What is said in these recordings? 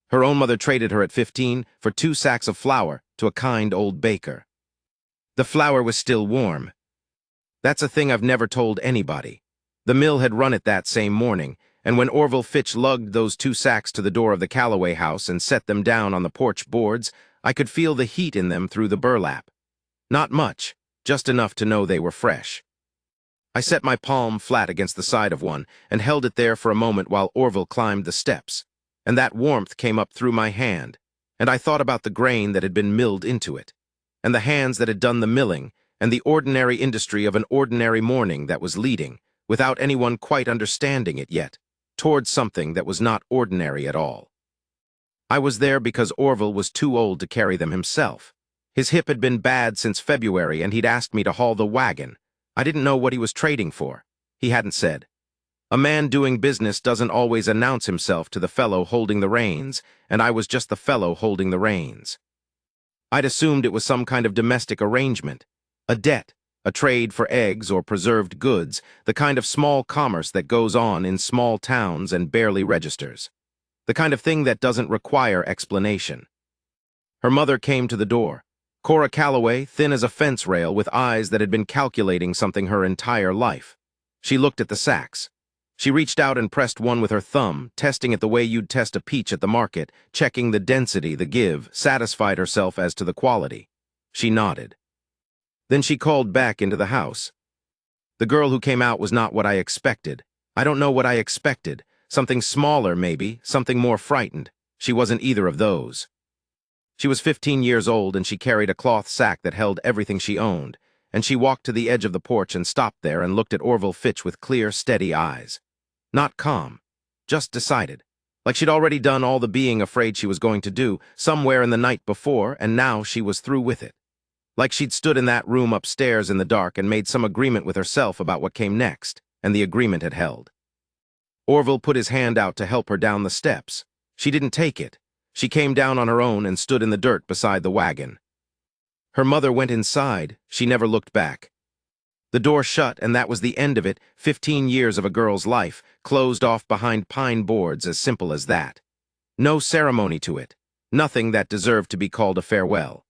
Her own mother traded her at 15 for 2 sacks of flour to a kind old baker. The flour was still warm. That's a thing I've never told anybody. The mill had run it that same morning, and when Orville Fitch lugged those 2 sacks to the door of the Calloway house and set them down on the porch boards, I could feel the heat in them through the burlap. Not much, just enough to know they were fresh. I set my palm flat against the side of one and held it there for a moment while Orville climbed the steps, and that warmth came up through my hand, and I thought about the grain that had been milled into it, and the hands that had done the milling, and the ordinary industry of an ordinary morning that was leading, without anyone quite understanding it yet, towards something that was not ordinary at all. I was there because Orville was too old to carry them himself. His hip had been bad since February, and he'd asked me to haul the wagon. I didn't know what he was trading for. He hadn't said. A man doing business doesn't always announce himself to the fellow holding the reins, and I was just the fellow holding the reins. I'd assumed it was some kind of domestic arrangement, a debt, a trade for eggs or preserved goods, the kind of small commerce that goes on in small towns and barely registers. The kind of thing that doesn't require explanation. Her mother came to the door. Cora Calloway, thin as a fence rail, with eyes that had been calculating something her entire life. She looked at the sacks. She reached out and pressed one with her thumb, testing it the way you'd test a peach at the market, checking the density, the give, satisfied herself as to the quality. She nodded. Then she called back into the house. The girl who came out was not what I expected. I don't know what I expected. Something smaller, maybe, something more frightened. She wasn't either of those. She was 15 years old, and she carried a cloth sack that held everything she owned, and she walked to the edge of the porch and stopped there and looked at Orville Fitch with clear, steady eyes. Not calm, just decided, like she'd already done all the being afraid she was going to do, somewhere in the night before, and now she was through with it. Like she'd stood in that room upstairs in the dark and made some agreement with herself about what came next, and the agreement had held. Orville put his hand out to help her down the steps. She didn't take it. She came down on her own and stood in the dirt beside the wagon. Her mother went inside. She never looked back. The door shut, and that was the end of it. 15 years of a girl's life, closed off behind pine boards, as simple as that. No ceremony to it. Nothing that deserved to be called a farewell.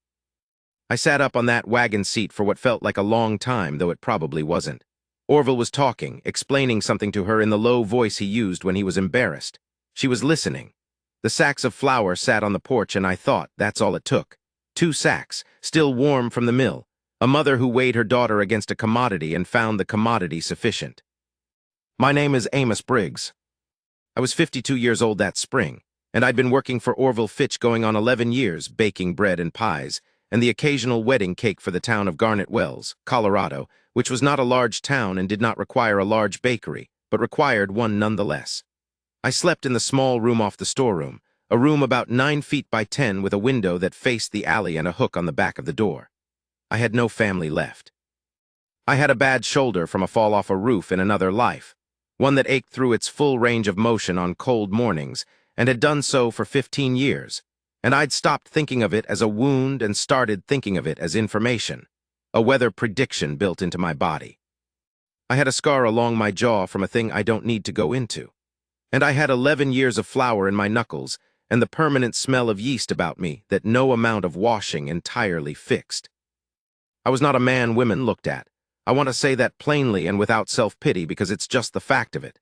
I sat up on that wagon seat for what felt like a long time, though it probably wasn't. Orville was talking, explaining something to her in the low voice he used when he was embarrassed. She was listening. The sacks of flour sat on the porch, and I thought that's all it took. 2 sacks, still warm from the mill. A mother who weighed her daughter against a commodity and found the commodity sufficient. My name is Amos Briggs. I was 52 years old that spring, and I'd been working for Orville Fitch going on 11 years, baking bread and pies, and the occasional wedding cake for the town of Garnet Wells, Colorado, which was not a large town and did not require a large bakery, but required one nonetheless. I slept in the small room off the storeroom, a room about 9 feet by 10 with a window that faced the alley and a hook on the back of the door. I had no family left. I had a bad shoulder from a fall off a roof in another life, one that ached through its full range of motion on cold mornings, and had done so for 15 years, and I'd stopped thinking of it as a wound and started thinking of it as information, a weather prediction built into my body. I had a scar along my jaw from a thing I don't need to go into, and I had 11 years of flour in my knuckles and the permanent smell of yeast about me that no amount of washing entirely fixed. I was not a man women looked at. I want to say that plainly and without self-pity because it's just the fact of it.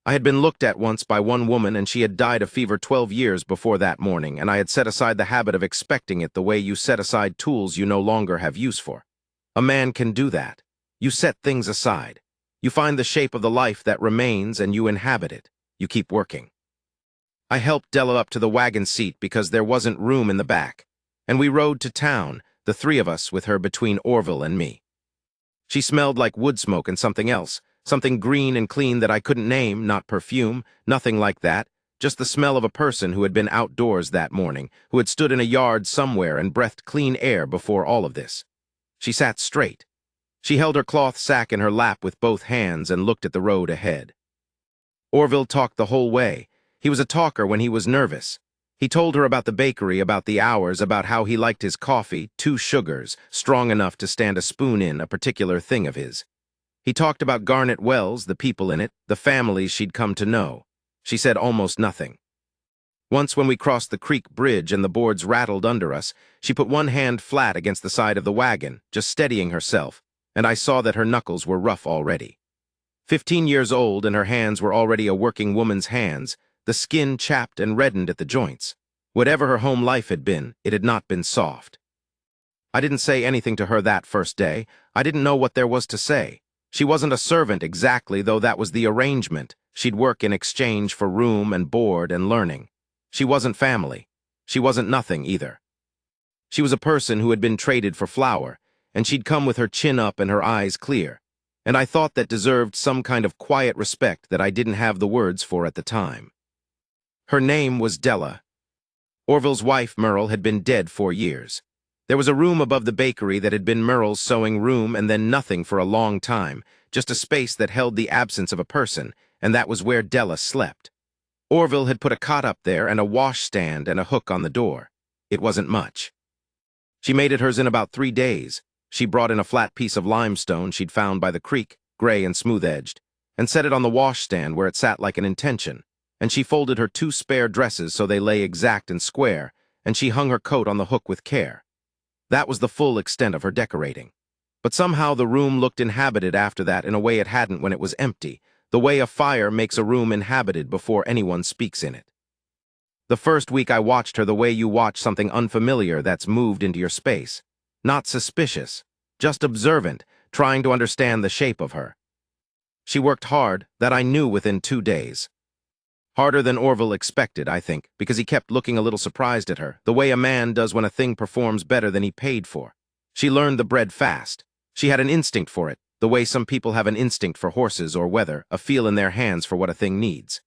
I had been looked at once by one woman, and she had died of fever 12 years before that morning, and I had set aside the habit of expecting it the way you set aside tools you no longer have use for. A man can do that. You set things aside. You find the shape of the life that remains and you inhabit it. You keep working. I helped Della up to the wagon seat because there wasn't room in the back, and we rode to town, the 3 of us with her between Orville and me. She smelled like wood smoke and something else, something green and clean that I couldn't name, not perfume, nothing like that, just the smell of a person who had been outdoors that morning, who had stood in a yard somewhere and breathed clean air before all of this. She sat straight. She held her cloth sack in her lap with both hands and looked at the road ahead. Orville talked the whole way. He was a talker when he was nervous. He told her about the bakery, about the hours, about how he liked his coffee, 2 sugars, strong enough to stand a spoon in, a particular thing of his. He talked about Garnet Wells, the people in it, the families she'd come to know. She said almost nothing. Once when we crossed the creek bridge and the boards rattled under us, she put one hand flat against the side of the wagon, just steadying herself, and I saw that her knuckles were rough already. 15 years old and her hands were already a working woman's hands, the skin chapped and reddened at the joints. Whatever her home life had been, it had not been soft. I didn't say anything to her that first day. I didn't know what there was to say. She wasn't a servant exactly, though that was the arrangement. She'd work in exchange for room and board and learning. She wasn't family. She wasn't nothing either. She was a person who had been traded for flour, and she'd come with her chin up and her eyes clear, and I thought that deserved some kind of quiet respect that I didn't have the words for at the time. Her name was Della. Orville's wife, Merle, had been dead 4 years. There was a room above the bakery that had been Merle's sewing room and then nothing for a long time, just a space that held the absence of a person, and that was where Della slept. Orville had put a cot up there and a washstand and a hook on the door. It wasn't much. She made it hers in about 3 days. She brought in a flat piece of limestone she'd found by the creek, gray and smooth-edged, and set it on the washstand where it sat like an intention, and she folded her 2 spare dresses so they lay exact and square, and she hung her coat on the hook with care. That was the full extent of her decorating. But somehow the room looked inhabited after that in a way it hadn't when it was empty, the way a fire makes a room inhabited before anyone speaks in it. The first week I watched her the way you watch something unfamiliar that's moved into your space. Not suspicious, just observant, trying to understand the shape of her. She worked hard, that I knew within 2 days. Harder than Orville expected, I think, because he kept looking a little surprised at her, the way a man does when a thing performs better than he paid for. She learned the bread fast. She had an instinct for it, the way some people have an instinct for horses or weather, a feel in their hands for what a thing needs.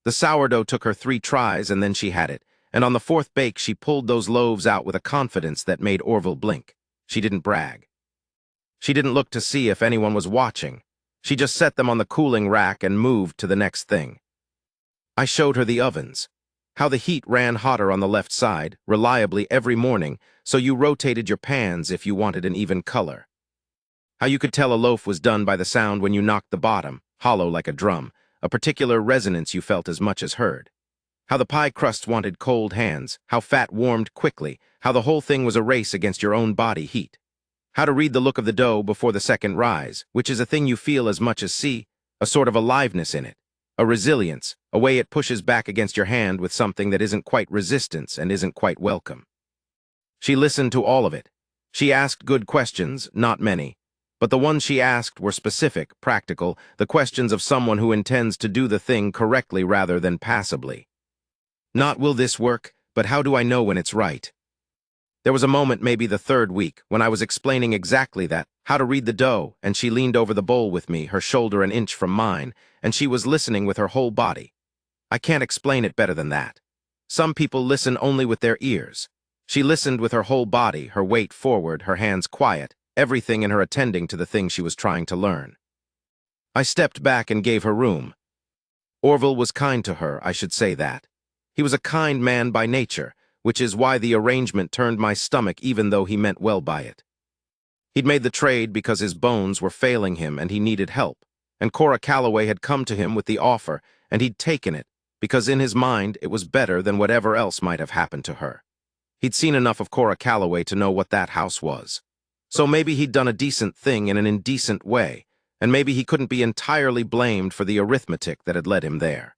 The sourdough took her 3 tries and then she had it, and on the 4th bake she pulled those loaves out with a confidence that made Orville blink. She didn't brag. She didn't look to see if anyone was watching. She just set them on the cooling rack and moved to the next thing. I showed her the ovens, how the heat ran hotter on the left side, reliably every morning, so you rotated your pans if you wanted an even color. How you could tell a loaf was done by the sound when you knocked the bottom, hollow like a drum, a particular resonance you felt as much as heard. How the pie crusts wanted cold hands, how fat warmed quickly, how the whole thing was a race against your own body heat. How to read the look of the dough before the second rise, which is a thing you feel as much as see, a sort of aliveness in it. A resilience, a way it pushes back against your hand with something that isn't quite resistance and isn't quite welcome. She listened to all of it. She asked good questions, not many, but the ones she asked were specific, practical, the questions of someone who intends to do the thing correctly rather than passively. Not will this work, but how do I know when it's right? There was a moment, maybe the 3rd week, when I was explaining exactly that, how to read the dough, and she leaned over the bowl with me, her shoulder an inch from mine, and she was listening with her whole body. I can't explain it better than that. Some people listen only with their ears. She listened with her whole body, her weight forward, her hands quiet, everything in her attending to the thing she was trying to learn. I stepped back and gave her room. Orville was kind to her, I should say that. He was a kind man by nature, which is why the arrangement turned my stomach even though he meant well by it. He'd made the trade because his bones were failing him and he needed help, and Cora Calloway had come to him with the offer, and he'd taken it, because in his mind it was better than whatever else might have happened to her. He'd seen enough of Cora Calloway to know what that house was. So maybe he'd done a decent thing in an indecent way, and maybe he couldn't be entirely blamed for the arithmetic that had led him there.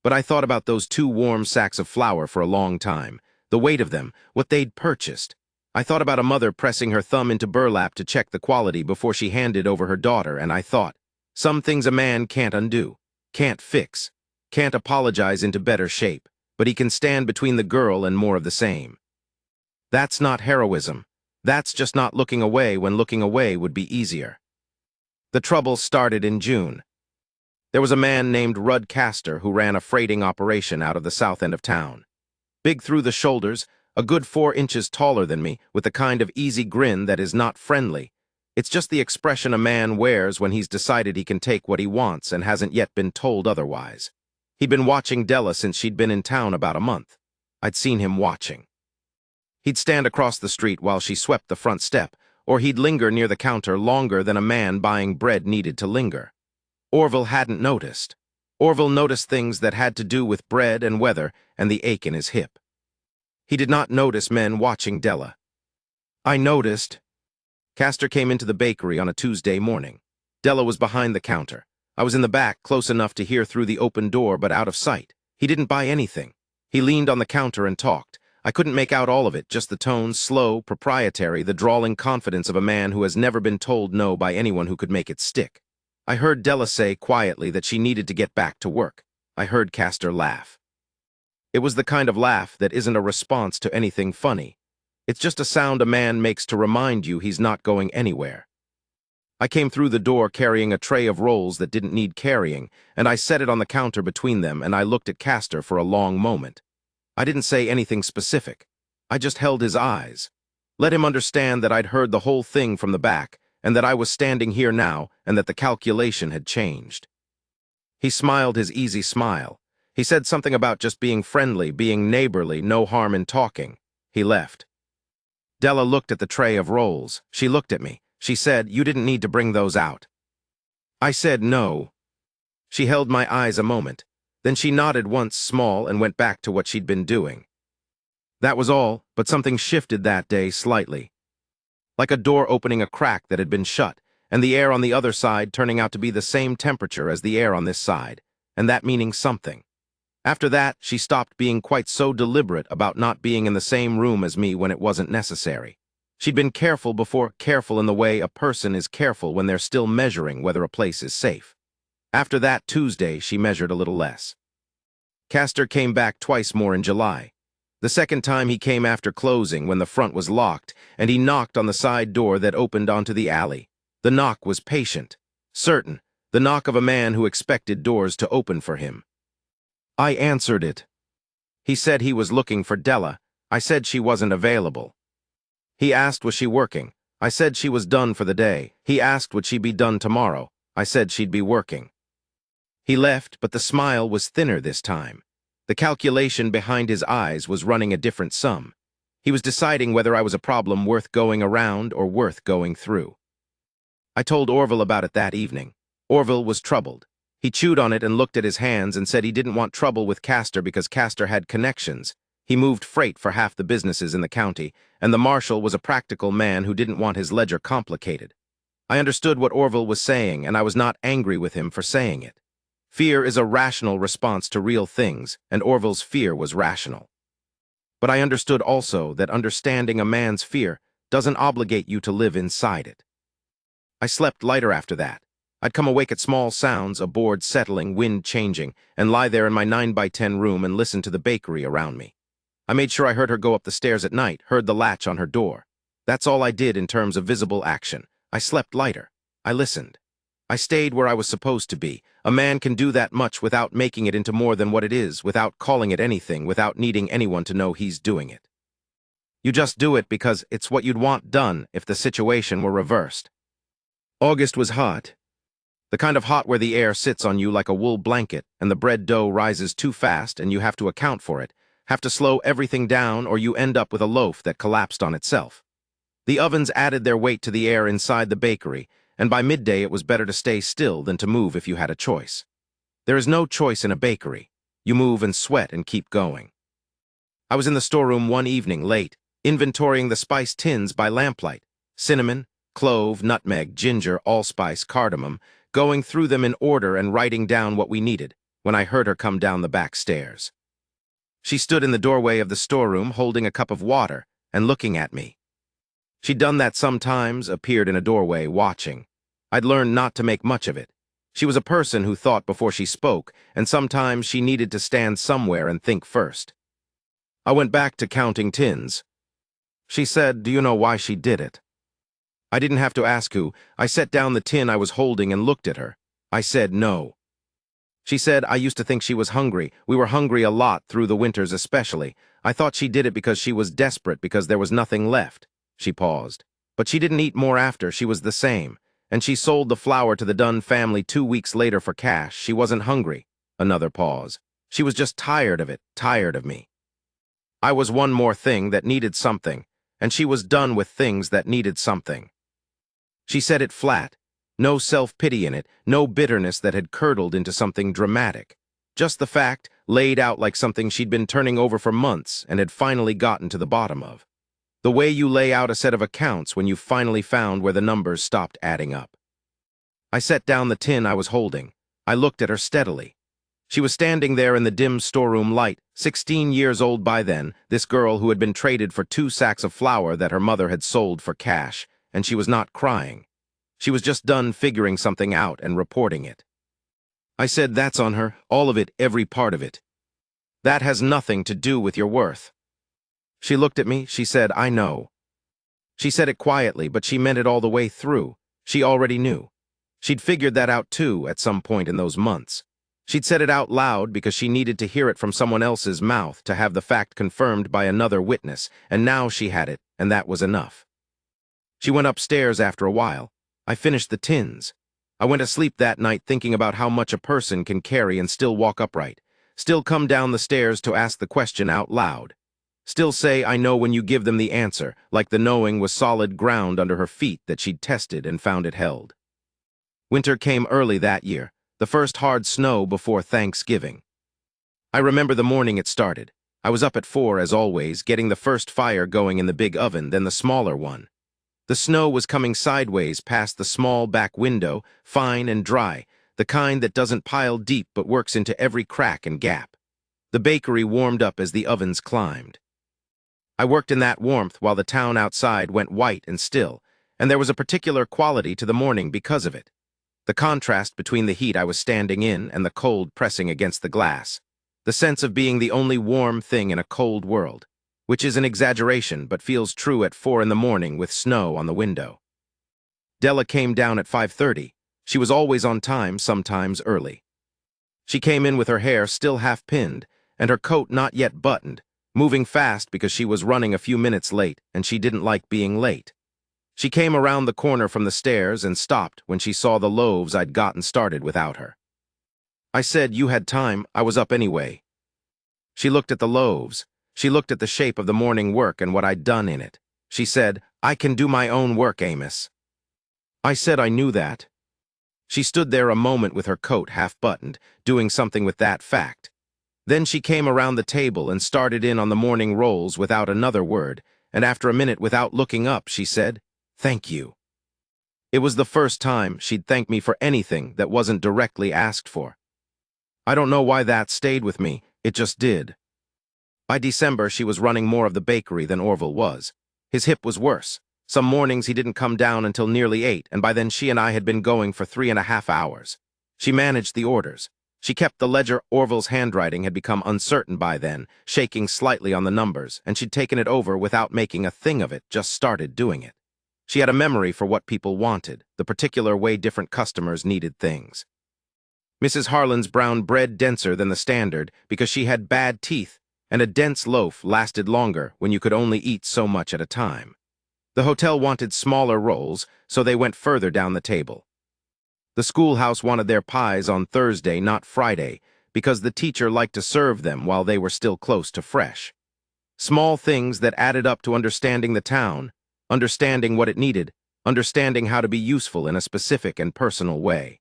But I thought about those 2 warm sacks of flour for a long time, the weight of them, what they'd purchased. I thought about a mother pressing her thumb into burlap to check the quality before she handed over her daughter, and I thought, some things a man can't undo, can't fix, can't apologize into better shape, but he can stand between the girl and more of the same. That's not heroism. That's just not looking away when looking away would be easier. The trouble started in June. There was a man named Rudd Castor who ran a freighting operation out of the south end of town. Big through the shoulders, a good 4 inches taller than me, with the kind of easy grin that is not friendly. It's just the expression a man wears when he's decided he can take what he wants and hasn't yet been told otherwise. He'd been watching Della since she'd been in town about a month. I'd seen him watching. He'd stand across the street while she swept the front step, or he'd linger near the counter longer than a man buying bread needed to linger. Orville hadn't noticed. Orville noticed things that had to do with bread and weather and the ache in his hip. He did not notice men watching Della. I noticed. Castor came into the bakery on a Tuesday morning. Della was behind the counter. I was in the back, close enough to hear through the open door, but out of sight. He didn't buy anything. He leaned on the counter and talked. I couldn't make out all of it, just the tone, slow, proprietary, the drawling confidence of a man who has never been told no by anyone who could make it stick. I heard Della say quietly that she needed to get back to work. I heard Castor laugh. It was the kind of laugh that isn't a response to anything funny. It's just a sound a man makes to remind you he's not going anywhere. I came through the door carrying a tray of rolls that didn't need carrying, and I set it on the counter between them, and I looked at Castor for a long moment. I didn't say anything specific. I just held his eyes. Let him understand that I'd heard the whole thing from the back, and that I was standing here now, and that the calculation had changed. He smiled his easy smile. He said something about just being friendly, being neighborly, no harm in talking. He left. Della looked at the tray of rolls. She looked at me. She said, "You didn't need to bring those out." I said no. She held my eyes a moment. Then she nodded once small and went back to what she'd been doing. That was all, but something shifted that day slightly. Like a door opening a crack that had been shut, and the air on the other side turning out to be the same temperature as the air on this side, and that meaning something. After that, she stopped being quite so deliberate about not being in the same room as me when it wasn't necessary. She'd been careful before, careful in the way a person is careful when they're still measuring whether a place is safe. After that Tuesday, she measured a little less. Castor came back twice more in July. The second time he came after closing when the front was locked, and he knocked on the side door that opened onto the alley. The knock was patient, certain, the knock of a man who expected doors to open for him. I answered it. He said he was looking for Della. I said she wasn't available. He asked was she working. I said she was done for the day. He asked would she be done tomorrow. I said she'd be working. He left, but the smile was thinner this time. The calculation behind his eyes was running a different sum. He was deciding whether I was a problem worth going around or worth going through. I told Orville about it that evening. Orville was troubled. He chewed on it and looked at his hands and said he didn't want trouble with Castor because Castor had connections. He moved freight for half the businesses in the county, and the marshal was a practical man who didn't want his ledger complicated. I understood what Orville was saying, and I was not angry with him for saying it. Fear is a rational response to real things, and Orville's fear was rational. But I understood also that understanding a man's fear doesn't obligate you to live inside it. I slept lighter after that. I'd come awake at small sounds, a board settling, wind changing, and lie there in my 9x10 room and listen to the bakery around me. I made sure I heard her go up the stairs at night, heard the latch on her door. That's all I did in terms of visible action. I slept lighter. I listened. I stayed where I was supposed to be. A man can do that much without making it into more than what it is, without calling it anything, without needing anyone to know he's doing it. You just do it because it's what you'd want done if the situation were reversed. August was hot. The kind of hot where the air sits on you like a wool blanket and the bread dough rises too fast and you have to account for it, have to slow everything down or you end up with a loaf that collapsed on itself. The ovens added their weight to the air inside the bakery, and by midday it was better to stay still than to move if you had a choice. There is no choice in a bakery. You move and sweat and keep going. I was in the storeroom one evening late, inventorying the spice tins by lamplight, cinnamon, clove, nutmeg, ginger, allspice, cardamom, going through them in order and writing down what we needed, when I heard her come down the back stairs. She stood in the doorway of the storeroom holding a cup of water and looking at me. She'd done that sometimes, appeared in a doorway, watching. I'd learned not to make much of it. She was a person who thought before she spoke, and sometimes she needed to stand somewhere and think first. I went back to counting tins. She said, "Do you know why she did it?" I didn't have to ask who. I set down the tin I was holding and looked at her. I said no. She said, "I used to think she was hungry. We were hungry a lot through the winters especially. I thought she did it because she was desperate because there was nothing left." She paused. But she didn't eat more after. She was the same. And she sold the flour to the Dunn family 2 weeks later for cash. She wasn't hungry. Another pause. She was just tired of it, tired of me. I was one more thing that needed something, and she was done with things that needed something. She said it flat. No self-pity in it, no bitterness that had curdled into something dramatic. Just the fact, laid out like something she'd been turning over for months and had finally gotten to the bottom of. The way you lay out a set of accounts when you've finally found where the numbers stopped adding up. I set down the tin I was holding. I looked at her steadily. She was standing there in the dim storeroom light, 16 years old by then, this girl who had been traded for 2 sacks of flour that her mother had sold for cash, and she was not crying. She was just done figuring something out and reporting it. I said, "That's on her, all of it, every part of it. That has nothing to do with your worth." She looked at me, she said, "I know." She said it quietly, but she meant it all the way through. She already knew. She'd figured that out too at some point in those months. She'd said it out loud because she needed to hear it from someone else's mouth to have the fact confirmed by another witness, and now she had it, and that was enough. She went upstairs after a while. I finished the tins. I went to sleep that night thinking about how much a person can carry and still walk upright, still come down the stairs to ask the question out loud, still say "I know" when you give them the answer, like the knowing was solid ground under her feet that she'd tested and found it held. Winter came early that year, the first hard snow before Thanksgiving. I remember the morning it started. I was up at 4 as always, getting the first fire going in the big oven, then the smaller one. The snow was coming sideways past the small back window, fine and dry, the kind that doesn't pile deep but works into every crack and gap. The bakery warmed up as the ovens climbed. I worked in that warmth while the town outside went white and still, and there was a particular quality to the morning because of it. The contrast between the heat I was standing in and the cold pressing against the glass. The sense of being the only warm thing in a cold world, which is an exaggeration but feels true at 4 in the morning with snow on the window. Della came down at 5:30. She was always on time, sometimes early. She came in with her hair still half-pinned and her coat not yet buttoned, moving fast because she was running a few minutes late and she didn't like being late. She came around the corner from the stairs and stopped when she saw the loaves I'd gotten started without her. I said, "You had time, I was up anyway." She looked at the loaves. She looked at the shape of the morning work and what I'd done in it. She said, "I can do my own work, Amos." I said I knew that. She stood there a moment with her coat half-buttoned, doing something with that fact. Then she came around the table and started in on the morning rolls without another word, and after a minute without looking up, she said, "Thank you." It was the first time she'd thanked me for anything that wasn't directly asked for. I don't know why that stayed with me, it just did. By December, she was running more of the bakery than Orville was. His hip was worse. Some mornings he didn't come down until nearly 8, and by then she and I had been going for 3.5 hours. She managed the orders. She kept the ledger. Orville's handwriting had become uncertain by then, shaking slightly on the numbers, and she'd taken it over without making a thing of it, just started doing it. She had a memory for what people wanted, the particular way different customers needed things. Mrs. Harlan's brown bread denser than the standard because she had bad teeth, and a dense loaf lasted longer when you could only eat so much at a time. The hotel wanted smaller rolls, so they went further down the table. The schoolhouse wanted their pies on Thursday, not Friday, because the teacher liked to serve them while they were still close to fresh. Small things that added up to understanding the town, understanding what it needed, understanding how to be useful in a specific and personal way.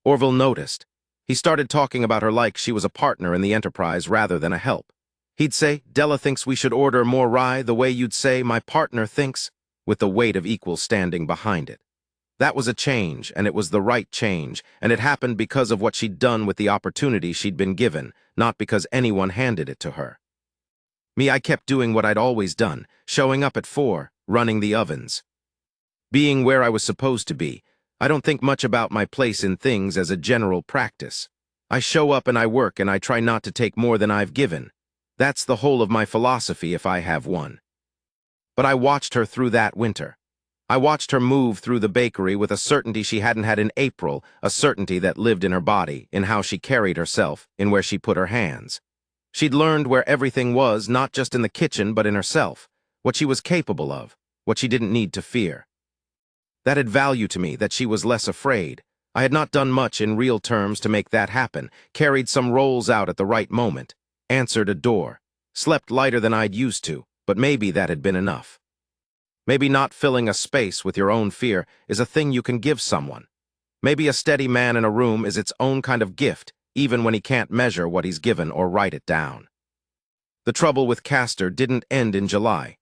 Orville noticed. He started talking about her like she was a partner in the enterprise rather than a help. He'd say, "Della thinks we should order more rye," the way you'd say, "My partner thinks," with the weight of equal standing behind it. That was a change, and it was the right change, and it happened because of what she'd done with the opportunity she'd been given, not because anyone handed it to her. Me, I kept doing what I'd always done, showing up at 4, running the ovens. Being where I was supposed to be. I don't think much about my place in things as a general practice. I show up and I work and I try not to take more than I've given. That's the whole of my philosophy if I have one. But I watched her through that winter. I watched her move through the bakery with a certainty she hadn't had in April, a certainty that lived in her body, in how she carried herself, in where she put her hands. She'd learned where everything was, not just in the kitchen but in herself, what she was capable of, what she didn't need to fear. That had value to me, that she was less afraid. I had not done much in real terms to make that happen, carried some rolls out at the right moment, answered a door, slept lighter than I'd used to, but maybe that had been enough. Maybe not filling a space with your own fear is a thing you can give someone. Maybe a steady man in a room is its own kind of gift, even when he can't measure what he's given or write it down. The trouble with Castor didn't end in July.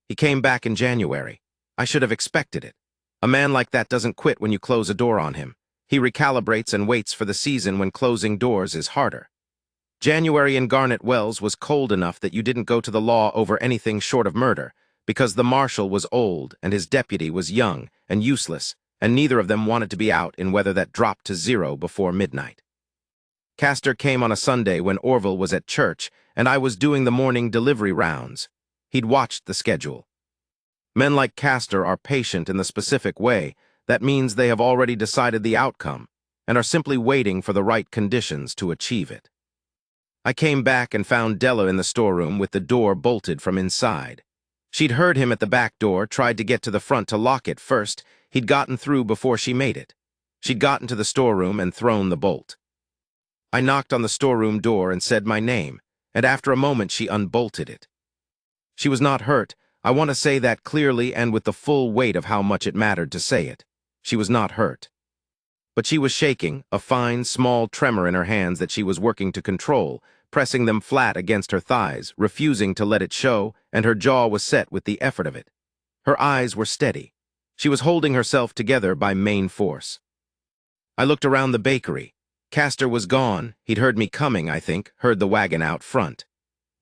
He came back in January. I should have expected it. A man like that doesn't quit when you close a door on him. He recalibrates and waits for the season when closing doors is harder. January in Garnet Wells was cold enough that you didn't go to the law over anything short of murder, because the marshal was old and his deputy was young and useless, and neither of them wanted to be out in weather that dropped to 0 before midnight. Castor came on a Sunday when Orville was at church, and I was doing the morning delivery rounds. He'd watched the schedule. Men like Castor are patient in the specific way. That means they have already decided the outcome and are simply waiting for the right conditions to achieve it. I came back and found Della in the storeroom with the door bolted from inside. She'd heard him at the back door, tried to get to the front to lock it first. He'd gotten through before she made it. She'd gotten to the storeroom and thrown the bolt. I knocked on the storeroom door and said my name, and after a moment she unbolted it. She was not hurt. I want to say that clearly and with the full weight of how much it mattered to say it. She was not hurt. But she was shaking, a fine, small tremor in her hands that she was working to control, pressing them flat against her thighs, refusing to let it show, and her jaw was set with the effort of it. Her eyes were steady. She was holding herself together by main force. I looked around the bakery. Castor was gone. He'd heard me coming, I think, heard the wagon out front.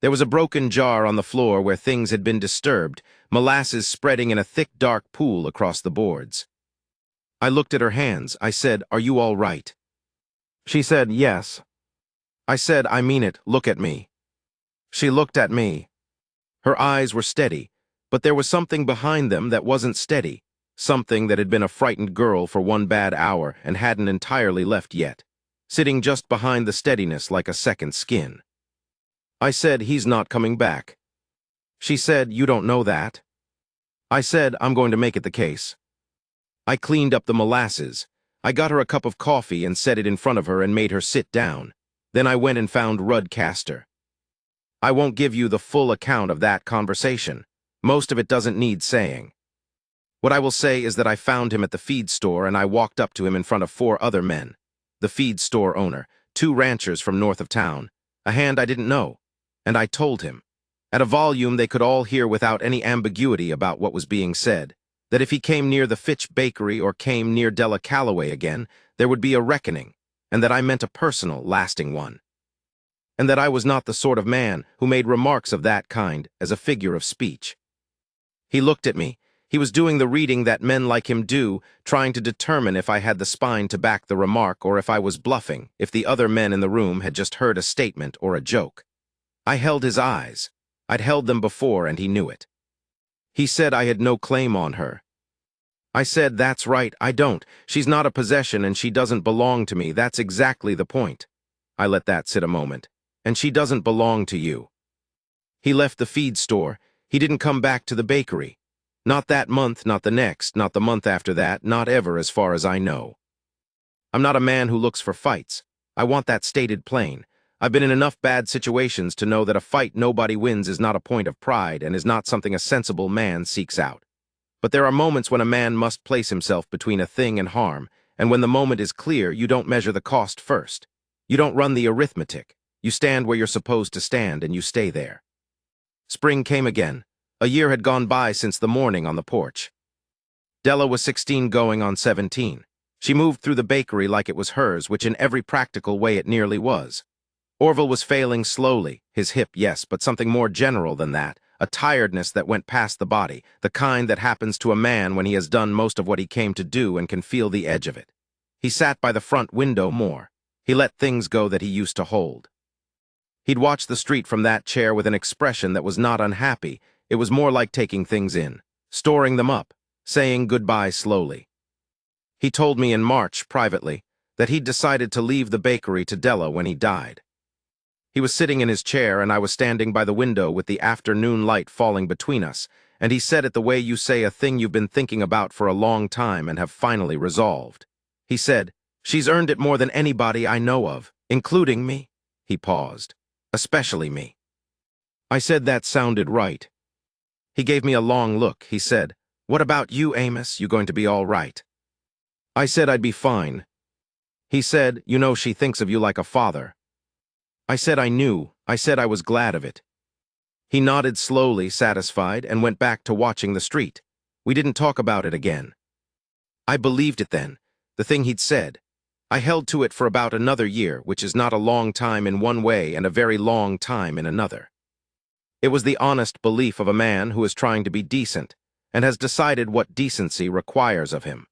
There was a broken jar on the floor where things had been disturbed, molasses spreading in a thick, dark pool across the boards. I looked at her hands. I said, "Are you all right?" She said, "Yes." I said, "I mean it, look at me." She looked at me. Her eyes were steady, but there was something behind them that wasn't steady, something that had been a frightened girl for one bad hour and hadn't entirely left yet, sitting just behind the steadiness like a second skin. I said, "He's not coming back." She said, "You don't know that." I said, "I'm going to make it the case." I cleaned up the molasses. I got her a cup of coffee and set it in front of her and made her sit down. Then I went and found Rudd Castor. I won't give you the full account of that conversation. Most of it doesn't need saying. What I will say is that I found him at the feed store and I walked up to him in front of 4 other men. The feed store owner, 2 ranchers from north of town, a hand I didn't know. And I told him, at a volume they could all hear without any ambiguity about what was being said, that if he came near the Fitch bakery or came near Della Calloway again, there would be a reckoning, and that I meant a personal, lasting one. And that I was not the sort of man who made remarks of that kind as a figure of speech. He looked at me. He was doing the reading that men like him do, trying to determine if I had the spine to back the remark or if I was bluffing, if the other men in the room had just heard a statement or a joke. I held his eyes. I'd held them before and he knew it. He said I had no claim on her. I said, "That's right, I don't. She's not a possession and she doesn't belong to me. That's exactly the point." I let that sit a moment. "And she doesn't belong to you." He left the feed store. He didn't come back to the bakery. Not that month, not the next, not the month after that, not ever as far as I know. I'm not a man who looks for fights. I want that stated plain. I've been in enough bad situations to know that a fight nobody wins is not a point of pride and is not something a sensible man seeks out. But there are moments when a man must place himself between a thing and harm, and when the moment is clear, you don't measure the cost first. You don't run the arithmetic. You stand where you're supposed to stand and you stay there. Spring came again. A year had gone by since the morning on the porch. Della was 16 going on 17. She moved through the bakery like it was hers, which in every practical way it nearly was. Orville was failing slowly, his hip, yes, but something more general than that, a tiredness that went past the body, the kind that happens to a man when he has done most of what he came to do and can feel the edge of it. He sat by the front window more. He let things go that he used to hold. He'd watch the street from that chair with an expression that was not unhappy. It was more like taking things in, storing them up, saying goodbye slowly. He told me in March, privately, that he'd decided to leave the bakery to Della when he died. He was sitting in his chair and I was standing by the window with the afternoon light falling between us, and he said it the way you say a thing you've been thinking about for a long time and have finally resolved. He said, "She's earned it more than anybody I know of, including me." He paused. "Especially me." I said that sounded right. He gave me a long look. He said, "What about you, Amos? You going to be all right?" I said I'd be fine. He said, "You know she thinks of you like a father." I said I knew. I said I was glad of it. He nodded slowly, satisfied, and went back to watching the street. We didn't talk about it again. I believed it then, the thing he'd said. I held to it for about another year, which is not a long time in one way and a very long time in another. It was the honest belief of a man who is trying to be decent and has decided what decency requires of him.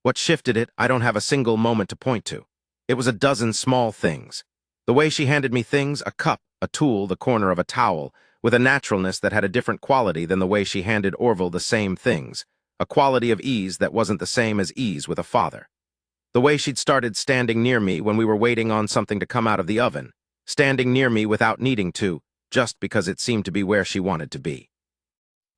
What shifted it, I don't have a single moment to point to. It was a dozen small things. The way she handed me things, a cup, a tool, the corner of a towel, with a naturalness that had a different quality than the way she handed Orville the same things, a quality of ease that wasn't the same as ease with a father. The way she'd started standing near me when we were waiting on something to come out of the oven, standing near me without needing to, just because it seemed to be where she wanted to be.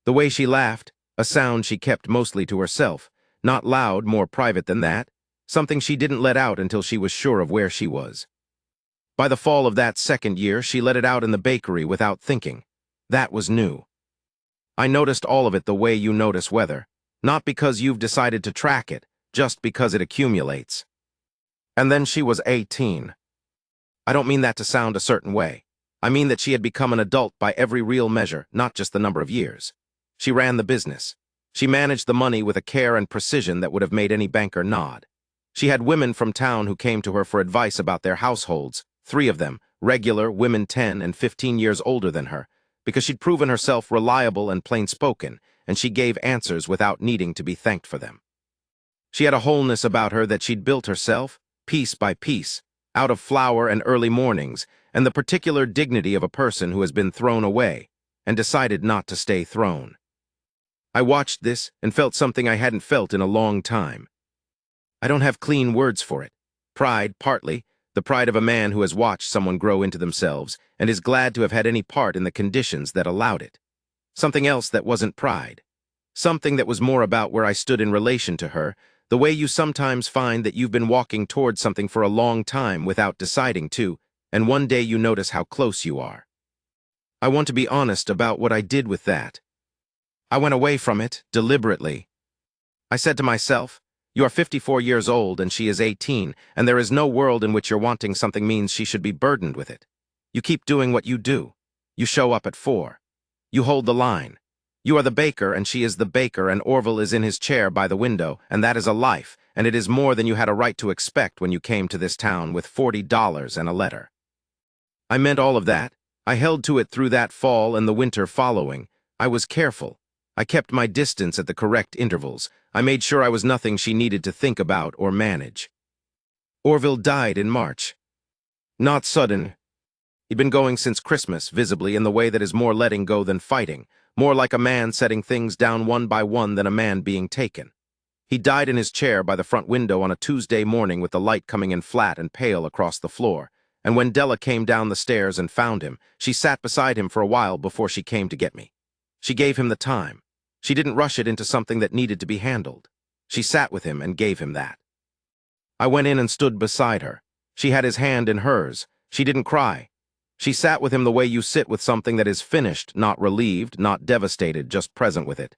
The way she laughed, a sound she kept mostly to herself, not loud, more private than that, something she didn't let out until she was sure of where she was. By the fall of that second year, she let it out in the bakery without thinking. That was new. I noticed all of it the way you notice weather, not because you've decided to track it, just because it accumulates. And then she was 18. I don't mean that to sound a certain way. I mean that she had become an adult by every real measure, not just the number of years. She ran the business. She managed the money with a care and precision that would have made any banker nod. She had women from town who came to her for advice about their households, 3 of them, regular women 10 and 15 years older than her, because she'd proven herself reliable and plain-spoken, and she gave answers without needing to be thanked for them. She had a wholeness about her that she'd built herself, piece by piece, out of flour and early mornings, and the particular dignity of a person who has been thrown away, and decided not to stay thrown. I watched this and felt something I hadn't felt in a long time. I don't have clean words for it. Pride, partly, the pride of a man who has watched someone grow into themselves and is glad to have had any part in the conditions that allowed it. Something else that wasn't pride. Something that was more about where I stood in relation to her, the way you sometimes find that you've been walking towards something for a long time without deciding to, and one day you notice how close you are. I want to be honest about what I did with that. I went away from it, deliberately. I said to myself, "You are 54 years old and she is 18, and there is no world in which your wanting something means she should be burdened with it. You keep doing what you do. You show up at 4. You hold the line. You are the baker and she is the baker and Orville is in his chair by the window, and that is a life, and it is more than you had a right to expect when you came to this town with $40 and a letter." I meant all of that. I held to it through that fall and the winter following. I was careful. I kept my distance at the correct intervals. I made sure I was nothing she needed to think about or manage. Orville died in March. Not sudden. He'd been going since Christmas, visibly, in the way that is more letting go than fighting, more like a man setting things down one by one than a man being taken. He died in his chair by the front window on a Tuesday morning with the light coming in flat and pale across the floor, and when Della came down the stairs and found him, she sat beside him for a while before she came to get me. She gave him the time. She didn't rush it into something that needed to be handled. She sat with him and gave him that. I went in and stood beside her. She had his hand in hers. She didn't cry. She sat with him the way you sit with something that is finished, not relieved, not devastated, just present with it.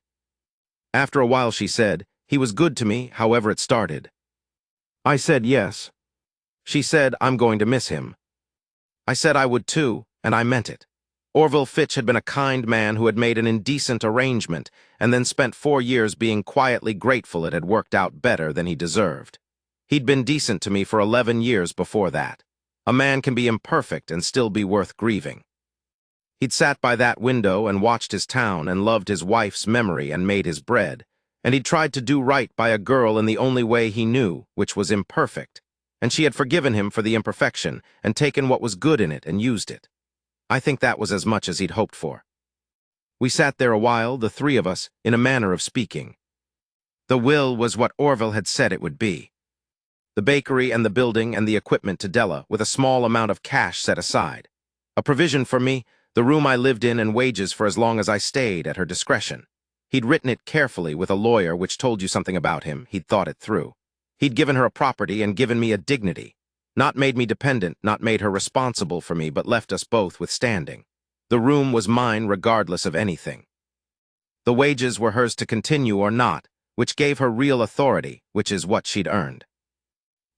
After a while she said, "He was good to me, however it started." I said yes. She said, "I'm going to miss him." I said I would too, and I meant it. Orville Fitch had been a kind man who had made an indecent arrangement and then spent 4 years being quietly grateful it had worked out better than he deserved. He'd been decent to me for 11 years before that. A man can be imperfect and still be worth grieving. He'd sat by that window and watched his town and loved his wife's memory and made his bread, and he'd tried to do right by a girl in the only way he knew, which was imperfect, and she had forgiven him for the imperfection and taken what was good in it and used it. I think that was as much as he'd hoped for. We sat there a while, the 3 of us, in a manner of speaking. The will was what Orville had said it would be. The bakery and the building and the equipment to Della, with a small amount of cash set aside. A provision for me, the room I lived in, and wages for as long as I stayed at her discretion. He'd written it carefully with a lawyer, which told you something about him. He'd thought it through. He'd given her a property and given me a dignity. Not made me dependent, not made her responsible for me, but left us both with standing. The room was mine regardless of anything. The wages were hers to continue or not, which gave her real authority, which is what she'd earned.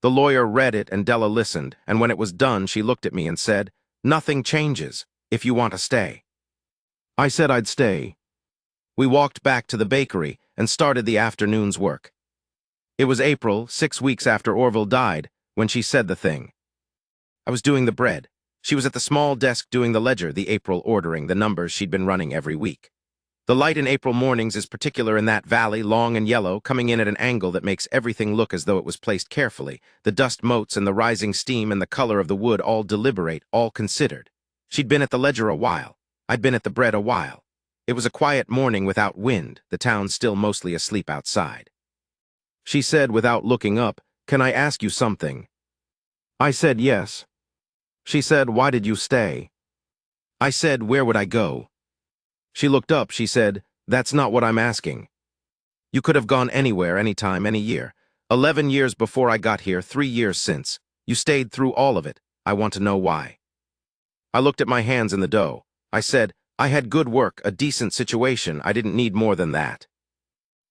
The lawyer read it and Della listened, and when it was done, she looked at me and said, "Nothing changes, if you want to stay." I said I'd stay. We walked back to the bakery and started the afternoon's work. It was April, 6 weeks after Orville died, when she said the thing. I was doing the bread. She was at the small desk doing the ledger, the April ordering, the numbers she'd been running every week. The light in April mornings is particular in that valley, long and yellow, coming in at an angle that makes everything look as though it was placed carefully, the dust motes and the rising steam and the color of the wood all deliberate, all considered. She'd been at the ledger a while. I'd been at the bread a while. It was a quiet morning without wind, the town still mostly asleep outside. She said without looking up, "Can I ask you something?" I said yes. She said, "Why did you stay?" I said, "Where would I go?" She looked up, she said, "That's not what I'm asking. You could have gone anywhere, anytime, any year. 11 years before I got here, 3 years since. You stayed through all of it. I want to know why." I looked at my hands in the dough. I said, "I had good work, a decent situation. I didn't need more than that."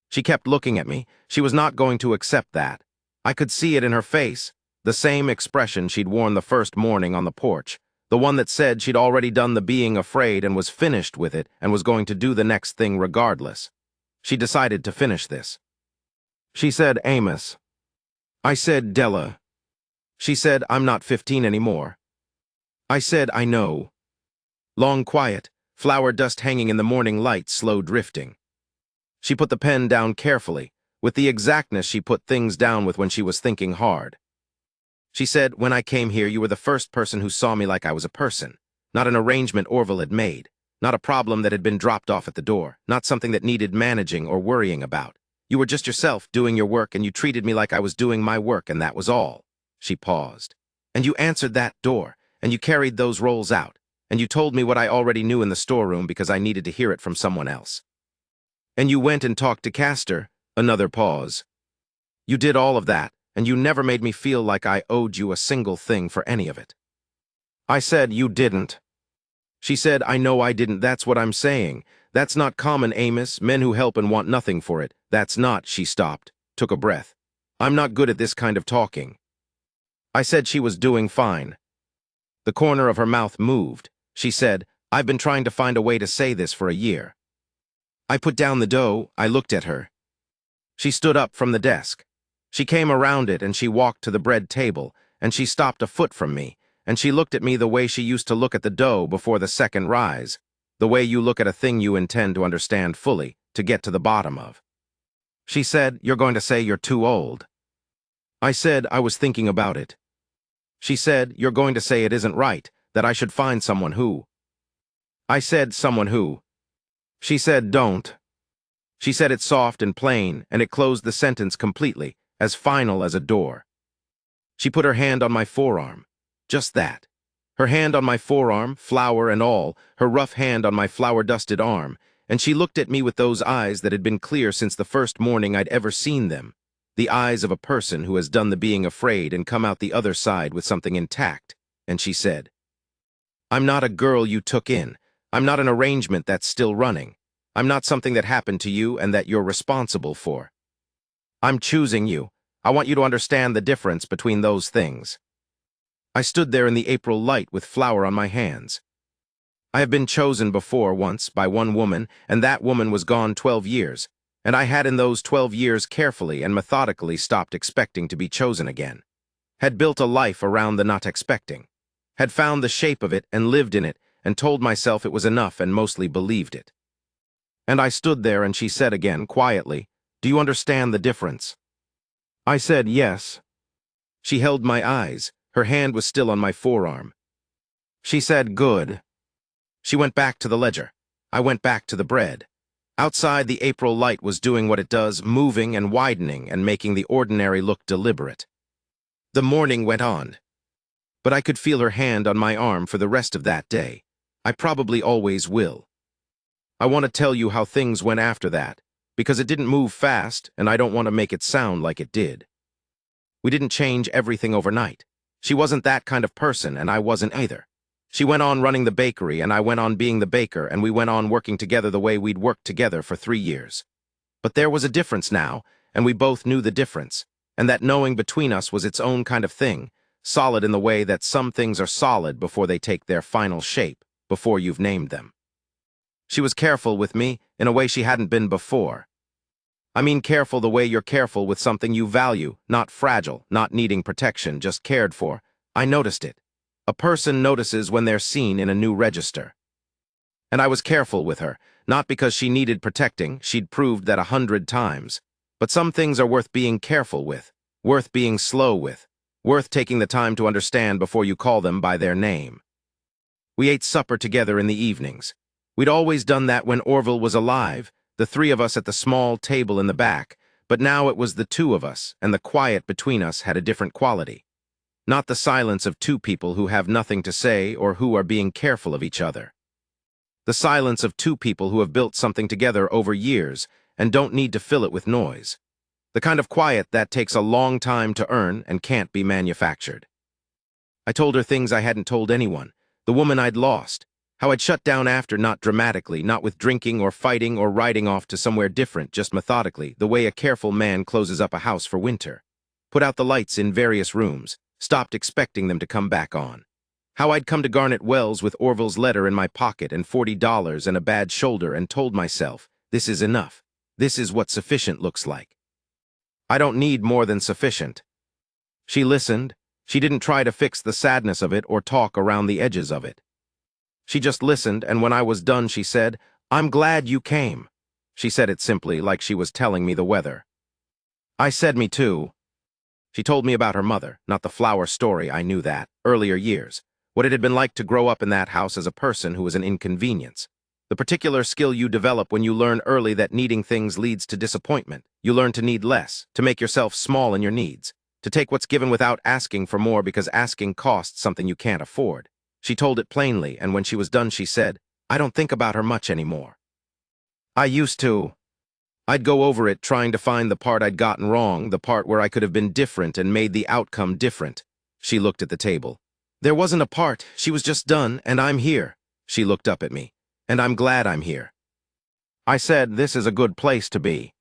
She kept looking at me. She was not going to accept that. I could see it in her face, the same expression she'd worn the first morning on the porch. The one that said she'd already done the being afraid and was finished with it and was going to do the next thing regardless. She decided to finish this. She said, "Amos." I said, "Della." She said, "I'm not 15 anymore." I said, "I know." Long quiet, flour dust hanging in the morning light, slow drifting. She put the pen down carefully, with the exactness she put things down with when she was thinking hard. She said, "When I came here, you were the first person who saw me like I was a person, not an arrangement Orville had made, not a problem that had been dropped off at the door, not something that needed managing or worrying about. You were just yourself, doing your work, and you treated me like I was doing my work, and that was all." She paused. "And you answered that door, and you carried those rolls out, and you told me what I already knew in the storeroom because I needed to hear it from someone else. And you went and talked to Castor." Another pause. "You did all of that, and you never made me feel like I owed you a single thing for any of it." I said, "You didn't." She said, "I know I didn't. That's what I'm saying. That's not common, Amos. Men who help and want nothing for it. That's not." She stopped, took a breath. "I'm not good at this kind of talking." I said she was doing fine. The corner of her mouth moved. She said, "I've been trying to find a way to say this for a year." I put down the dough. I looked at her. She stood up from the desk. She came around it and she walked to the bread table, and she stopped a foot from me, and she looked at me the way she used to look at the dough before the second rise, the way you look at a thing you intend to understand fully, to get to the bottom of. She said, "You're going to say you're too old." I said, "I was thinking about it." She said, "You're going to say it isn't right, that I should find someone who." I said, "Someone who." She said, "Don't." She said it soft and plain, and it closed the sentence completely, as final as a door. She put her hand on my forearm. Just that. Her hand on my forearm, flour and all, her rough hand on my flour-dusted arm, and she looked at me with those eyes that had been clear since the first morning I'd ever seen them, the eyes of a person who has done the being afraid and come out the other side with something intact, and she said, "I'm not a girl you took in. I'm not an arrangement that's still running. I'm not something that happened to you and that you're responsible for. I'm choosing you. I want you to understand the difference between those things." I stood there in the April light with flour on my hands. I have been chosen before once by one woman, and that woman was gone 12 years, and I had in those 12 years carefully and methodically stopped expecting to be chosen again. Had built a life around the not expecting. Had found the shape of it and lived in it and told myself it was enough and mostly believed it. And I stood there and she said again, quietly, "Do you understand the difference?" I said yes. She held my eyes. Her hand was still on my forearm. She said, "Good." She went back to the ledger. I went back to the bread. Outside, the April light was doing what it does, moving and widening and making the ordinary look deliberate. The morning went on. But I could feel her hand on my arm for the rest of that day. I probably always will. I want to tell you how things went after that, because it didn't move fast, and I don't want to make it sound like it did. We didn't change everything overnight. She wasn't that kind of person, and I wasn't either. She went on running the bakery, and I went on being the baker, and we went on working together the way we'd worked together for 3 years. But there was a difference now, and we both knew the difference, and that knowing between us was its own kind of thing, solid in the way that some things are solid before they take their final shape, before you've named them. She was careful with me in a way she hadn't been before. I mean careful the way you're careful with something you value, not fragile, not needing protection, just cared for. I noticed it. A person notices when they're seen in a new register. And I was careful with her, not because she needed protecting, she'd proved that 100 times. But some things are worth being careful with, worth being slow with, worth taking the time to understand before you call them by their name. We ate supper together in the evenings. We'd always done that when Orville was alive, the 3 of us at the small table in the back, but now it was the 2 of us, and the quiet between us had a different quality. Not the silence of 2 people who have nothing to say or who are being careful of each other. The silence of 2 people who have built something together over years and don't need to fill it with noise. The kind of quiet that takes a long time to earn and can't be manufactured. I told her things I hadn't told anyone, the woman I'd lost, how I'd shut down after, not dramatically, not with drinking or fighting or riding off to somewhere different, just methodically, the way a careful man closes up a house for winter. Put out the lights in various rooms, stopped expecting them to come back on. How I'd come to Garnet Wells with Orville's letter in my pocket and $40 and a bad shoulder and told myself, this is enough. This is what sufficient looks like. I don't need more than sufficient. She listened. She didn't try to fix the sadness of it or talk around the edges of it. She just listened, and when I was done, she said, I'm glad you came. She said it simply, like she was telling me the weather. I said me too. She told me about her mother, not the flower story, I knew that, earlier years, what it had been like to grow up in that house as a person who was an inconvenience. The particular skill you develop when you learn early that needing things leads to disappointment. You learn to need less, to make yourself small in your needs, to take what's given without asking for more because asking costs something you can't afford. She told it plainly, and when she was done she said, I don't think about her much anymore. I used to. I'd go over it trying to find the part I'd gotten wrong, the part where I could have been different and made the outcome different. She looked at the table. There wasn't a part, she was just done, and I'm here. She looked up at me. And I'm glad I'm here. I said, this is a good place to be.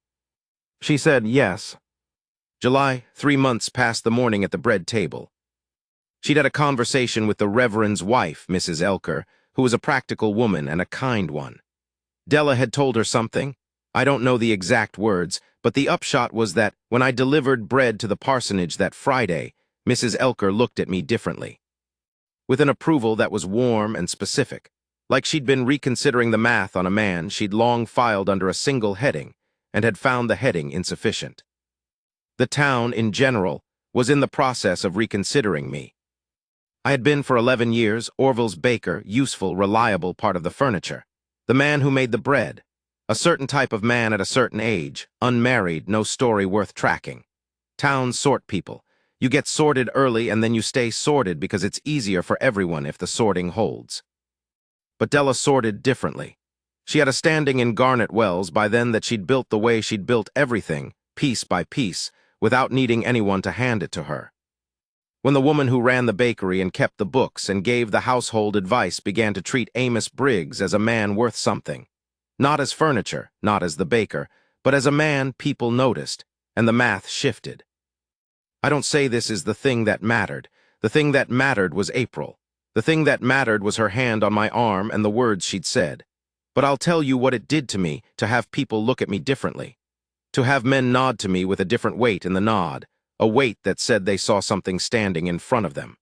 She said, yes. July, 3 months past the morning at the bread table. She'd had a conversation with the Reverend's wife, Mrs. Elker, who was a practical woman and a kind one. Della had told her something. I don't know the exact words, but the upshot was that when I delivered bread to the parsonage that Friday, Mrs. Elker looked at me differently. With an approval that was warm and specific, like she'd been reconsidering the math on a man she'd long filed under a single heading and had found the heading insufficient. The town, in general, was in the process of reconsidering me. I had been for 11 years Orville's baker, useful, reliable part of the furniture, the man who made the bread, a certain type of man at a certain age, unmarried, no story worth tracking. Towns sort people. You get sorted early and then you stay sorted because it's easier for everyone if the sorting holds. But Della sorted differently. She had a standing in Garnet Wells by then that she'd built the way she'd built everything, piece by piece, without needing anyone to hand it to her. When the woman who ran the bakery and kept the books and gave the household advice began to treat Amos Briggs as a man worth something, not as furniture, not as the baker, but as a man people noticed, and the math shifted. I don't say this is the thing that mattered. The thing that mattered was April. The thing that mattered was her hand on my arm and the words she'd said. But I'll tell you what it did to me to have people look at me differently. To have men nod to me with a different weight in the nod, a weight that said they saw something standing in front of them.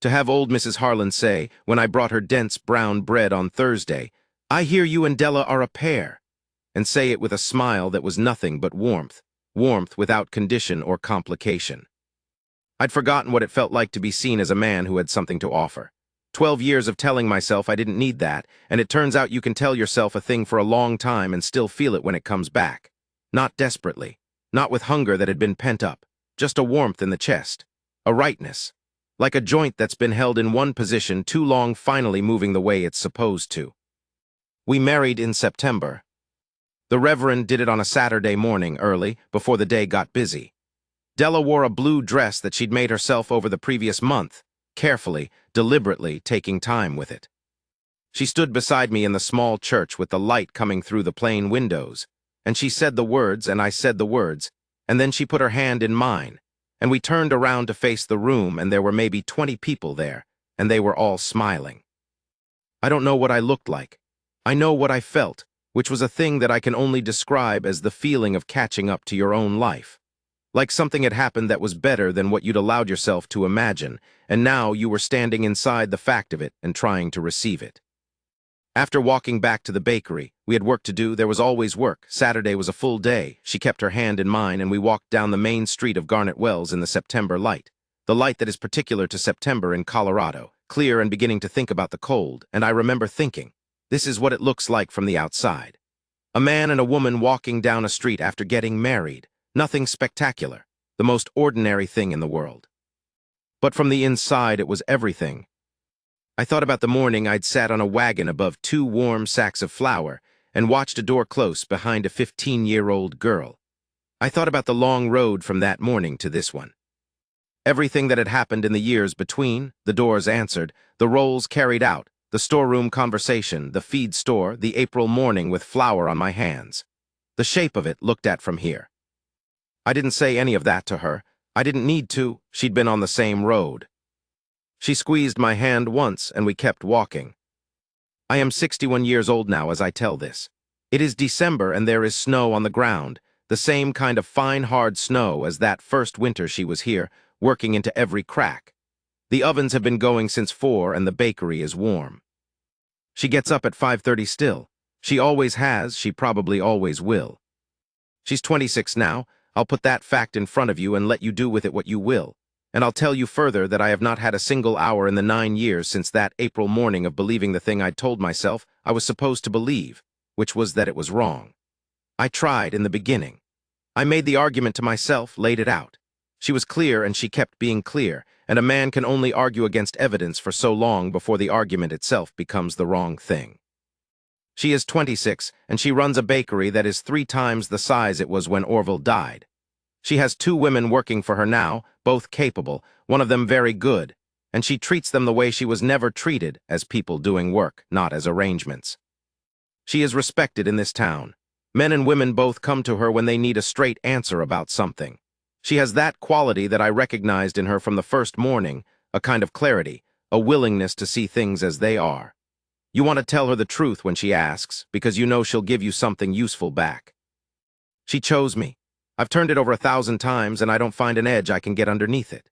To have old Mrs. Harlan say, when I brought her dense brown bread on Thursday, I hear you and Della are a pair, and say it with a smile that was nothing but warmth, warmth without condition or complication. I'd forgotten what it felt like to be seen as a man who had something to offer. 12 years of telling myself I didn't need that, and it turns out you can tell yourself a thing for a long time and still feel it when it comes back. Not desperately, not with hunger that had been pent up, just a warmth in the chest, a rightness, like a joint that's been held in one position too long finally moving the way it's supposed to. We married in September. The Reverend did it on a Saturday morning early, before the day got busy. Della wore a blue dress that she'd made herself over the previous month, carefully, deliberately taking time with it. She stood beside me in the small church with the light coming through the plain windows, and she said the words and I said the words, and then she put her hand in mine, and we turned around to face the room, and there were maybe 20 people there, and they were all smiling. I don't know what I looked like. I know what I felt, which was a thing that I can only describe as the feeling of catching up to your own life. Like something had happened that was better than what you'd allowed yourself to imagine, and now you were standing inside the fact of it and trying to receive it. After walking back to the bakery, we had work to do. There was always work. Saturday was a full day. She kept her hand in mine, and we walked down the main street of Garnet Wells in the September light. The light that is particular to September in Colorado, clear and beginning to think about the cold, and I remember thinking, this is what it looks like from the outside. A man and a woman walking down a street after getting married. Nothing spectacular. The most ordinary thing in the world. But from the inside, it was everything. I thought about the morning I'd sat on a wagon above 2 warm sacks of flour and watched a door close behind a 15-year-old girl. I thought about the long road from that morning to this one. Everything that had happened in the years between, the doors answered, the roles carried out, the storeroom conversation, the feed store, the April morning with flour on my hands. The shape of it looked at from here. I didn't say any of that to her. I didn't need to. She'd been on the same road. She squeezed my hand once, and we kept walking. I am 61 years old now as I tell this. It is December, and there is snow on the ground, the same kind of fine, hard snow as that first winter she was here, working into every crack. The ovens have been going since 4, and the bakery is warm. She gets up at 5:30 still. She always has, she probably always will. She's 26 now. I'll put that fact in front of you and let you do with it what you will. And I'll tell you further that I have not had a single hour in the 9 years since that April morning of believing the thing I'd told myself I was supposed to believe, which was that it was wrong. I tried in the beginning. I made the argument to myself, laid it out. She was clear, and she kept being clear, and a man can only argue against evidence for so long before the argument itself becomes the wrong thing. She is 26, and she runs a bakery that is 3 times the size it was when Orville died. She has 2 women working for her now, both capable, one of them very good, and she treats them the way she was never treated, as people doing work, not as arrangements. She is respected in this town. Men and women both come to her when they need a straight answer about something. She has that quality that I recognized in her from the first morning, a kind of clarity, a willingness to see things as they are. You want to tell her the truth when she asks, because you know she'll give you something useful back. She chose me. I've turned it over 1,000 times, and I don't find an edge I can get underneath it.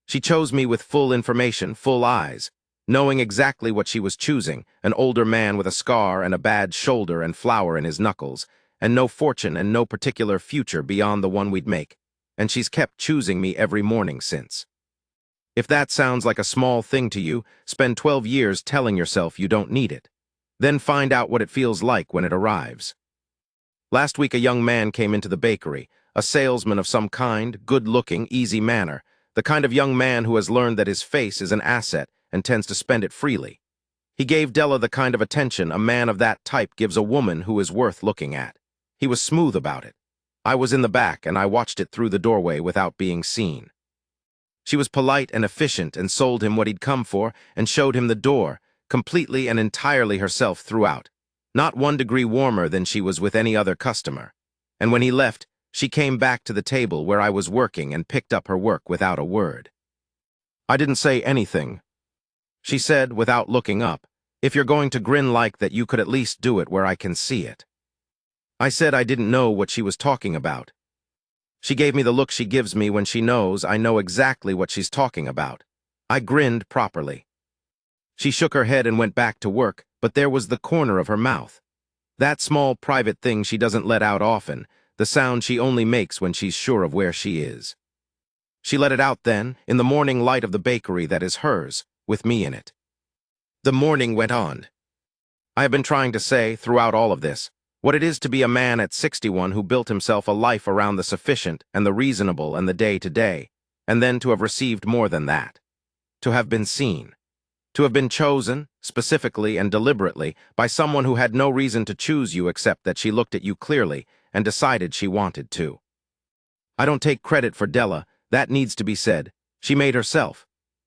She chose me with full information, full eyes, knowing exactly what she was choosing, an older man with a scar and a bad shoulder and flour in his knuckles, and no fortune and no particular future beyond the one we'd make, and she's kept choosing me every morning since. If that sounds like a small thing to you, spend 12 years telling yourself you don't need it. Then find out what it feels like when it arrives. Last week a young man came into the bakery, a salesman of some kind, good-looking, easy manner, the kind of young man who has learned that his face is an asset and tends to spend it freely. He gave Della the kind of attention a man of that type gives a woman who is worth looking at. He was smooth about it. I was in the back, and I watched it through the doorway without being seen. She was polite and efficient and sold him what he'd come for and showed him the door, completely and entirely herself throughout, not 1 degree warmer than she was with any other customer. And when he left, she came back to the table where I was working and picked up her work without a word. I didn't say anything. She said, without looking up, if you're going to grin like that, you could at least do it where I can see it. I said I didn't know what she was talking about. She gave me the look she gives me when she knows I know exactly what she's talking about. I grinned properly. She shook her head and went back to work, but there was the corner of her mouth. That small private thing she doesn't let out often, the sound she only makes when she's sure of where she is. She let it out then, in the morning light of the bakery that is hers, with me in it. The morning went on. I have been trying to say, throughout all of this, what it is to be a man at 61 who built himself a life around the sufficient and the reasonable and the day-to-day, and then to have received more than that. To have been seen. To have been chosen, specifically and deliberately, by someone who had no reason to choose you except that she looked at you clearly and decided she wanted to. I don't take credit for Della, that needs to be said. She made herself.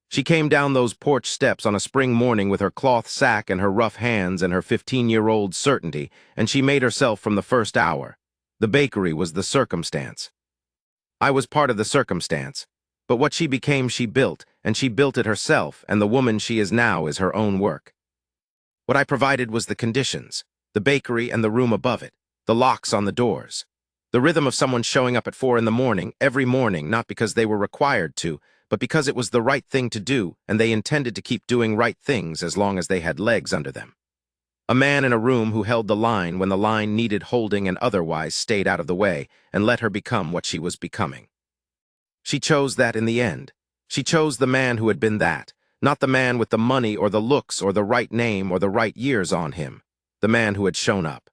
She came down those porch steps on a spring morning with her cloth sack and her rough hands and her 15-year-old certainty, and she made herself from the first hour. The bakery was the circumstance. I was part of the circumstance. But what she became she built, and she built it herself, and the woman she is now is her own work. What I provided was the conditions, the bakery and the room above it, the locks on the doors. The rhythm of someone showing up at 4 in the morning, every morning, not because they were required to, but because it was the right thing to do, and they intended to keep doing right things as long as they had legs under them. A man in a room who held the line when the line needed holding and otherwise stayed out of the way, and let her become what she was becoming. She chose that in the end. She chose the man who had been that, not the man with the money or the looks or the right name or the right years on him, the man who had shown up.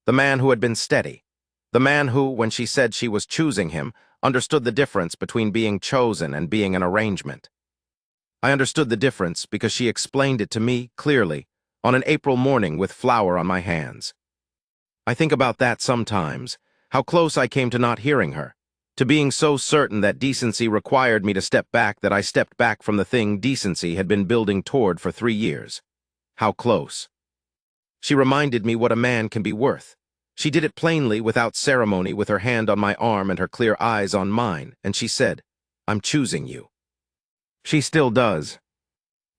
The man who had been steady. The man who, when she said she was choosing him, understood the difference between being chosen and being an arrangement. I understood the difference because she explained it to me clearly on an April morning with flour on my hands. I think about that sometimes, how close I came to not hearing her, to being so certain that decency required me to step back that I stepped back from the thing decency had been building toward for 3 years. How close. She reminded me what a man can be worth. She did it plainly, without ceremony, with her hand on my arm and her clear eyes on mine, and she said, "I'm choosing you." She still does.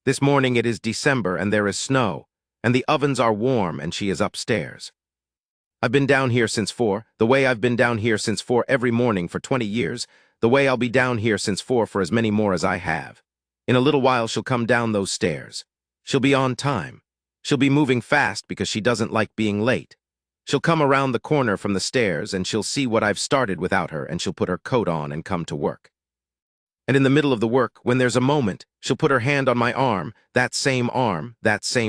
This morning it is December and there is snow, and the ovens are warm and she is upstairs. I've been down here since 4, the way I've been down here since 4 every morning for 20 years, the way I'll be down here since 4 for as many more as I have. In a little while she'll come down those stairs. She'll be on time. She'll be moving fast because she doesn't like being late. She'll come around the corner from the stairs and she'll see what I've started without her and she'll put her coat on and come to work. And in the middle of the work, when there's a moment, she'll put her hand on my arm, that same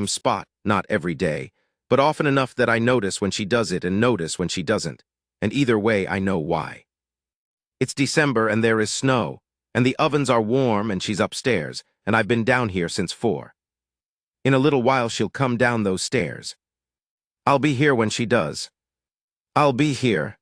spot, not every day, but often enough that I notice when she does it and notice when she doesn't, and either way I know why. It's December and there is snow, and the ovens are warm and she's upstairs, and I've been down here since 4. In a little while she'll come down those stairs. I'll be here when she does. I'll be here.